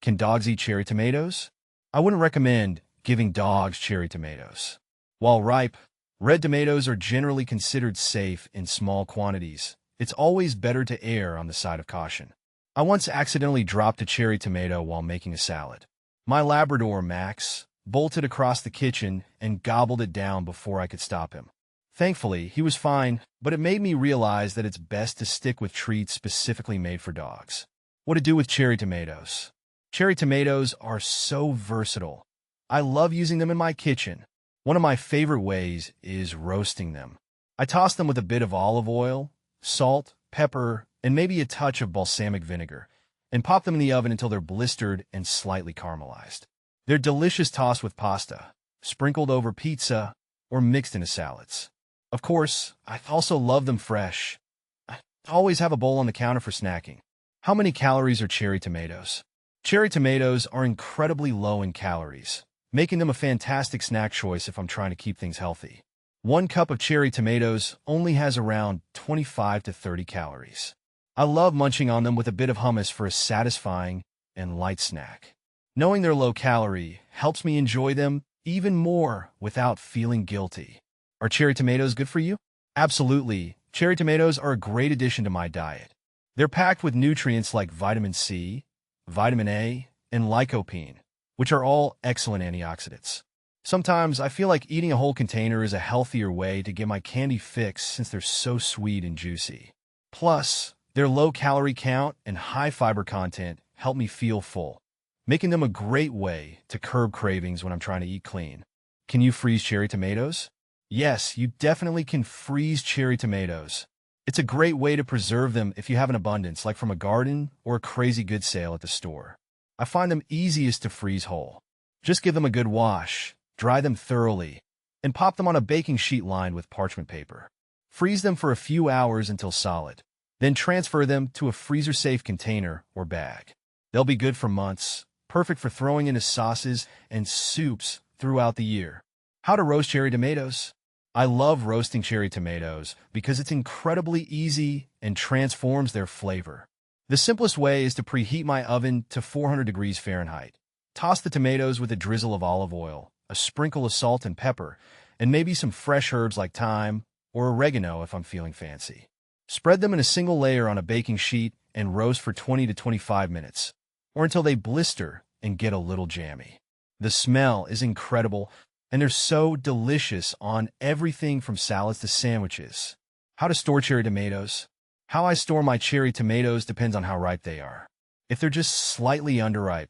Can dogs eat cherry tomatoes? I wouldn't recommend giving dogs cherry tomatoes. While ripe, red tomatoes are generally considered safe in small quantities. It's always better to err on the side of caution. I once accidentally dropped a cherry tomato while making a salad. My Labrador, Max, bolted across the kitchen and gobbled it down before I could stop him. Thankfully, he was fine, but it made me realize that it's best to stick with treats specifically made for dogs. What to do with cherry tomatoes? Cherry tomatoes are so versatile. I love using them in my kitchen. One of my favorite ways is roasting them. I toss them with a bit of olive oil, salt, pepper, and maybe a touch of balsamic vinegar, and pop them in the oven until they're blistered and slightly caramelized. They're delicious tossed with pasta, sprinkled over pizza, or mixed into salads. Of course, I also love them fresh. I always have a bowl on the counter for snacking. How many calories are cherry tomatoes? Cherry tomatoes are incredibly low in calories, making them a fantastic snack choice if I'm trying to keep things healthy. 1 cup of cherry tomatoes only has around 25 to 30 calories. I love munching on them with a bit of hummus for a satisfying and light snack. Knowing they're low-calorie helps me enjoy them even more without feeling guilty. Are cherry tomatoes good for you? Absolutely. Cherry tomatoes are a great addition to my diet. They're packed with nutrients like vitamin C, vitamin A, and lycopene, which are all excellent antioxidants. Sometimes I feel like eating a whole container is a healthier way to get my candy fix since they're so sweet and juicy. Plus, their low calorie count and high fiber content help me feel full, making them a great way to curb cravings when I'm trying to eat clean. Can you freeze cherry tomatoes? Yes, you definitely can freeze cherry tomatoes. It's a great way to preserve them if you have an abundance, like from a garden or a crazy good sale at the store. I find them easiest to freeze whole. Just give them a good wash, dry them thoroughly, and pop them on a baking sheet lined with parchment paper. Freeze them for a few hours until solid. Then transfer them to a freezer-safe container or bag. They'll be good for months, perfect for throwing into sauces and soups throughout the year. How to roast cherry tomatoes? I love roasting cherry tomatoes because it's incredibly easy and transforms their flavor. The simplest way is to preheat my oven to 400 degrees Fahrenheit. Toss the tomatoes with a drizzle of olive oil, a sprinkle of salt and pepper, and maybe some fresh herbs like thyme or oregano if I'm feeling fancy. Spread them in a single layer on a baking sheet and roast for 20 to 25 minutes, or until they blister and get a little jammy. The smell is incredible, and they're so delicious on everything from salads to sandwiches. How to store cherry tomatoes? How I store my cherry tomatoes depends on how ripe they are. If they're just slightly underripe,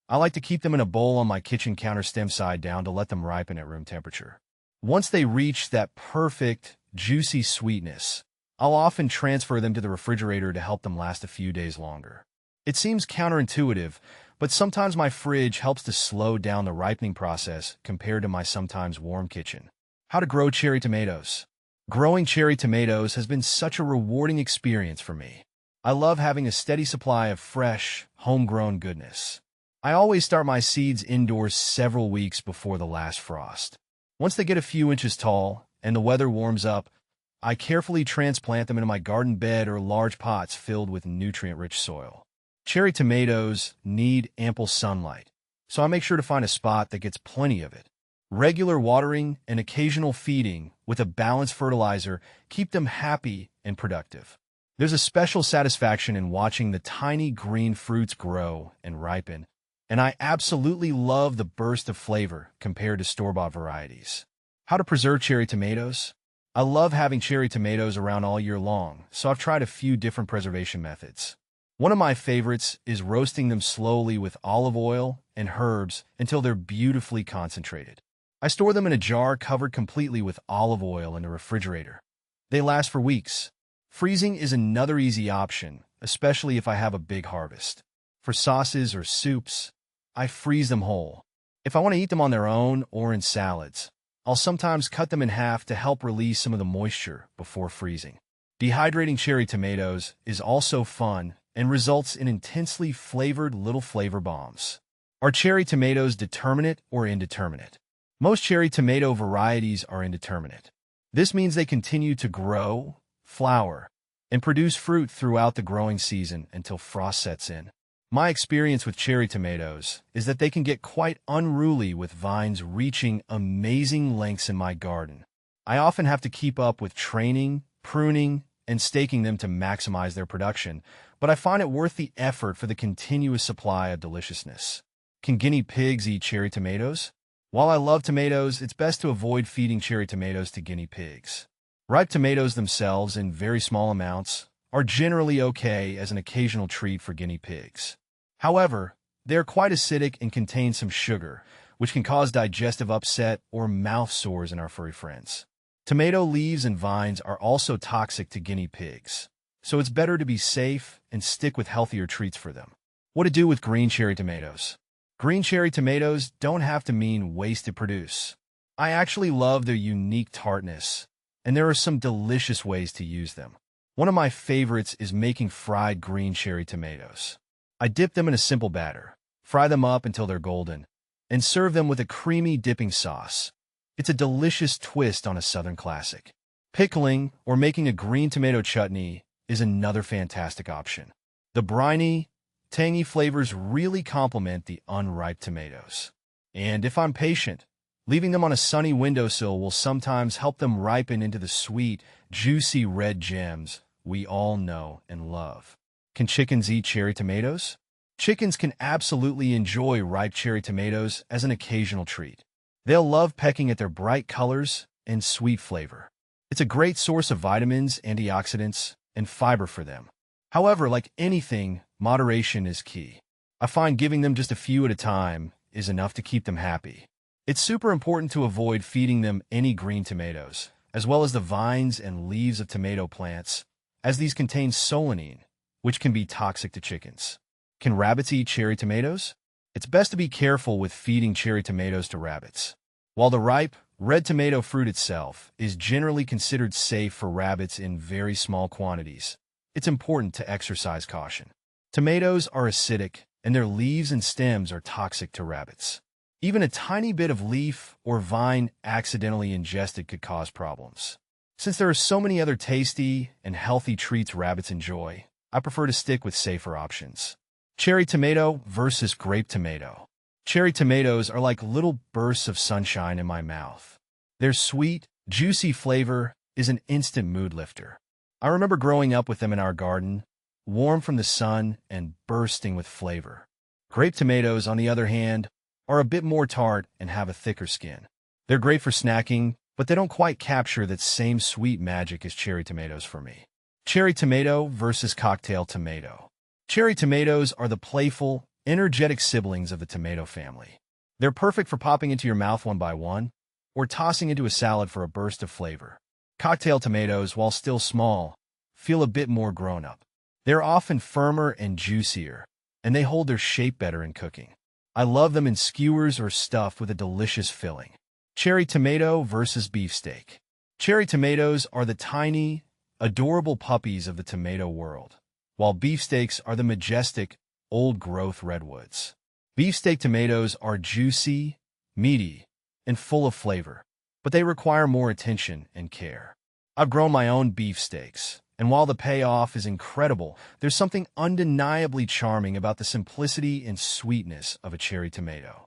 I like to keep them in a bowl on my kitchen counter stem side down to let them ripen at room temperature. Once they reach that perfect, juicy sweetness, I'll often transfer them to the refrigerator to help them last a few days longer. It seems counterintuitive, but sometimes my fridge helps to slow down the ripening process compared to my sometimes warm kitchen. How to grow cherry tomatoes? Growing cherry tomatoes has been such a rewarding experience for me. I love having a steady supply of fresh, homegrown goodness. I always start my seeds indoors several weeks before the last frost. Once they get a few inches tall and the weather warms up, I carefully transplant them into my garden bed or large pots filled with nutrient-rich soil. Cherry tomatoes need ample sunlight, so I make sure to find a spot that gets plenty of it. Regular watering and occasional feeding with a balanced fertilizer keep them happy and productive. There's a special satisfaction in watching the tiny green fruits grow and ripen, and I absolutely love the burst of flavor compared to store-bought varieties. How to preserve cherry tomatoes? I love having cherry tomatoes around all year long, so I've tried a few different preservation methods. One of my favorites is roasting them slowly with olive oil and herbs until they're beautifully concentrated. I store them in a jar covered completely with olive oil in a refrigerator. They last for weeks. Freezing is another easy option, especially if I have a big harvest. For sauces or soups, I freeze them whole. If I want to eat them on their own or in salads, I'll sometimes cut them in half to help release some of the moisture before freezing. Dehydrating cherry tomatoes is also fun and results in intensely flavored little flavor bombs. Are cherry tomatoes determinate or indeterminate? Most cherry tomato varieties are indeterminate. This means they continue to grow, flower, and produce fruit throughout the growing season until frost sets in. My experience with cherry tomatoes is that they can get quite unruly with vines reaching amazing lengths in my garden. I often have to keep up with training, pruning, and staking them to maximize their production, but I find it worth the effort for the continuous supply of deliciousness. Can guinea pigs eat cherry tomatoes? While I love tomatoes, it's best to avoid feeding cherry tomatoes to guinea pigs. Ripe tomatoes themselves, in very small amounts, are generally okay as an occasional treat for guinea pigs. However, they are quite acidic and contain some sugar, which can cause digestive upset or mouth sores in our furry friends. Tomato leaves and vines are also toxic to guinea pigs, so it's better to be safe and stick with healthier treats for them. What to do with green cherry tomatoes? Green cherry tomatoes don't have to mean waste to produce. I actually love their unique tartness, and there are some delicious ways to use them. One of my favorites is making fried green cherry tomatoes. I dip them in a simple batter, fry them up until they're golden, and serve them with a creamy dipping sauce. It's a delicious twist on a Southern classic. Pickling or making a green tomato chutney is another fantastic option. The briny, tangy flavors really complement the unripe tomatoes. And if I'm patient, leaving them on a sunny windowsill will sometimes help them ripen into the sweet, juicy red gems we all know and love. Can chickens eat cherry tomatoes? Chickens can absolutely enjoy ripe cherry tomatoes as an occasional treat. They'll love pecking at their bright colors and sweet flavor. It's a great source of vitamins, antioxidants, and fiber for them. However, like anything, moderation is key. I find giving them just a few at a time is enough to keep them happy. It's super important to avoid feeding them any green tomatoes, as well as the vines and leaves of tomato plants, as these contain solanine, which can be toxic to chickens. Can rabbits eat cherry tomatoes? It's best to be careful with feeding cherry tomatoes to rabbits. While the ripe, red tomato fruit itself is generally considered safe for rabbits in very small quantities, it's important to exercise caution. Tomatoes are acidic, and their leaves and stems are toxic to rabbits. Even a tiny bit of leaf or vine accidentally ingested could cause problems. Since there are so many other tasty and healthy treats rabbits enjoy, I prefer to stick with safer options. Cherry tomato versus grape tomato. Cherry tomatoes are like little bursts of sunshine in my mouth. Their sweet, juicy flavor is an instant mood lifter. I remember growing up with them in our garden, warm from the sun and bursting with flavor. Grape tomatoes, on the other hand, are a bit more tart and have a thicker skin. They're great for snacking, but they don't quite capture that same sweet magic as cherry tomatoes for me. Cherry tomato versus cocktail tomato. Cherry tomatoes are the playful, energetic siblings of the tomato family. They're perfect for popping into your mouth one by one, or tossing into a salad for a burst of flavor. Cocktail tomatoes, while still small, feel a bit more grown-up. They're often firmer and juicier, and they hold their shape better in cooking. I love them in skewers or stuffed with a delicious filling. Cherry tomato versus beefsteak. Cherry tomatoes are the tiny, adorable puppies of the tomato world, while beefsteaks are the majestic, old-growth redwoods. Beefsteak tomatoes are juicy, meaty, and full of flavor, but they require more attention and care. I've grown my own beefsteaks, and while the payoff is incredible, there's something undeniably charming about the simplicity and sweetness of a cherry tomato.